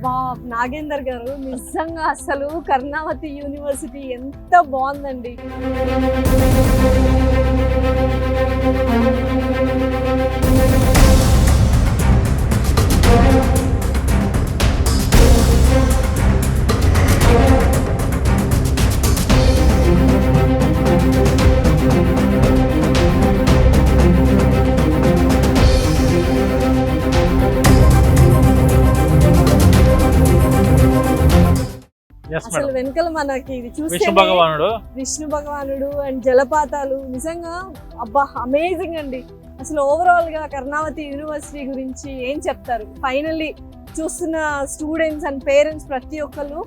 వా నాగేందర్ గారు నిజంగా అసలు కర్ణావతి యూనివర్సిటీ ఎంత బాగుందండి. అసలు వెనకాల మనకి ఇది చూస్తే విష్ణు భగవానుడు అండ్ జలపాతాలు నిజంగా అబ్బా అమేజింగ్ అండి. అసలు ఓవరాల్ గా కర్ణావతి యూనివర్సిటీ గురించి ఏం చెప్తారు? ఫైనల్లీ చూస్తున్న స్టూడెంట్స్ అండ్ పేరెంట్స్ ప్రతి ఒక్కళ్ళు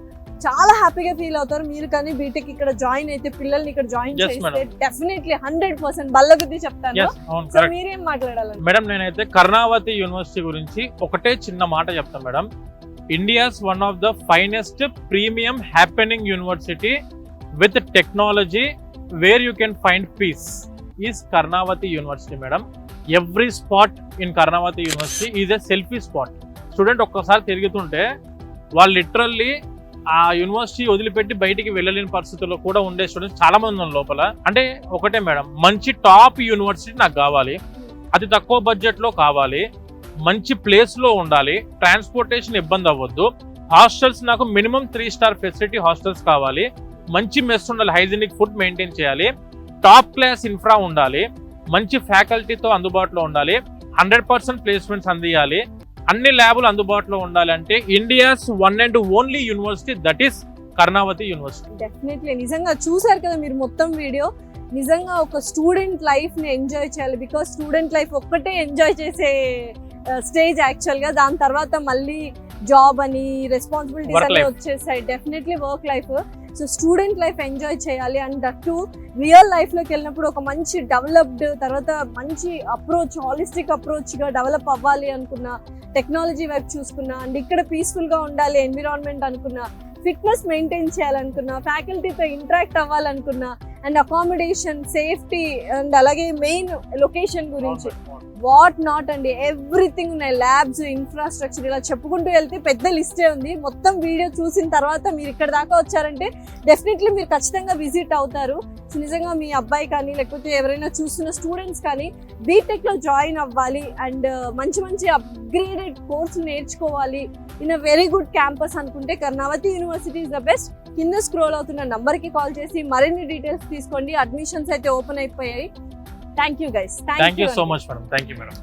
చాలా హ్యాపీగా ఫీల్ అవుతారు. మీరు కానీ బీటెక్ ఇక్కడ జాయిన్ అయితే పిల్లల్ని ఇక్కడ జాయిన్ చేస్తే డెఫినెట్లీ 100% బల్లగుద్ది చెప్తాను. సో మీరేం మాట్లాడాలి మేడం? నేనైతే కర్ణావతి యూనివర్సిటీ గురించి ఒకటే చిన్న మాట చెప్తాను madam. India's one of the finest premium happening university with technology where you can find peace is Karnavati University, madam. Every spot in Karnavati University is a selfie spot. Student ఒక్కసారి తిరుగుతుంటే వాళ్ళు literally ఆ university వదిలిపెట్టి బయటికి వెళ్ళలేని పరిస్థితుల్లో కూడా ఉండే స్టూడెంట్స్ చాలా మంది ఉన్నారు లోపల. అంటే ఒకటే మేడం, మంచి టాప్ యూనివర్సిటీ నాకు కావాలి, అతి తక్కువ బడ్జెట్ లో కావాలి, మంచి ప్లేస్ లో ఉండాలి, ట్రాన్స్పోర్టేషన్ ఇబ్బంది అవ్వద్దు, హాస్టల్స్ నాకు మినిమం 3 స్టార్ ఫెసిలిటీ హాస్టల్స్ కావాలి, మంచి మెస్ ఉండాలి, హైజీనిక్ ఫుడ్ మెయింటైన్ చేయాలి, టాప్ క్లాస్ ఇన్ఫ్రా ఉండాలి, మంచి ఫ్యాకల్టీతో అందుబాటులో ఉండాలి, 100% ప్లేస్మెంట్స్ అందియాలి, అన్ని ల్యాబులు అందుబాటులో ఉండాలి. అంటే India's one and only university that is Karnavati university. Definitely నిజంగా చూసారు కదా మీరు మొత్తం వీడియో. నిజంగా ఒక స్టూడెంట్ లైఫ్ ని ఎంజాయ్ చేయాలి. బికాస్ స్టూడెంట్ లైఫ్ ఒక్కటే ఎంజాయ్ చేసే స్టేజ్ యాక్చువల్ గా. దాని తర్వాత మళ్ళీ జాబ్ అని రెస్పాన్సిబిలిటీస్ అన్ని వచ్చేసాయి. Definitely work life. So student life enjoy చేయాలి. అండ్ దట్టు రియల్ లైఫ్ లోకి వెళ్ళినప్పుడు ఒక మంచి డెవలప్డ్ తర్వాత మంచి అప్రోచ్, హాలిస్టిక్ అప్రోచ్ గా డెవలప్ అవ్వాలి అనుకున్నా, టెక్నాలజీ వైపు చూసుకున్నా, అండ్ ఇక్కడ పీస్ఫుల్ గా ఉండాలి ఎన్విరాన్మెంట్ అనుకున్నా, ఫిట్నెస్ మెయింటైన్ చేయాలనుకున్నా, ఫ్యాకల్టీతో ఇంటరాక్ట్ అవ్వాలనుకున్నా, అండ్ అకామిడేషన్, సేఫ్టీ, అండ్ అలాగే మెయిన్ లొకేషన్ గురించి వాట్ నాట్ అండి, ఎవ్రీథింగ్ ఉన్నాయి. ల్యాబ్స్, ఇన్ఫ్రాస్ట్రక్చర్, ఇలా చెప్పుకుంటూ వెళ్తే పెద్ద లిస్టే ఉంది. మొత్తం వీడియో చూసిన తర్వాత మీరు ఇక్కడ దాకా వచ్చారంటే డెఫినెట్లీ మీరు ఖచ్చితంగా విజిట్ అవుతారు. సో నిజంగా మీ అబ్బాయి కానీ లేకపోతే ఎవరైనా చూస్తున్న స్టూడెంట్స్ కానీ బీటెక్ లో జాయిన్ అవ్వాలి అండ్ మంచి మంచి అప్గ్రేడెడ్ కోర్సులు నేర్చుకోవాలి in a very good campus అనుకుంటే Karnavati university is the best. కింద స్క్రోల్ అవుతున్న నంబర్కి కాల్ చేసి మరిన్ని డీటెయిల్స్ తీసుకోండి. అడ్మిషన్స్ అయితే ఓపెన్ అయిపోయాయి. Thank you guys. Thank you so much madam. Thank you madam.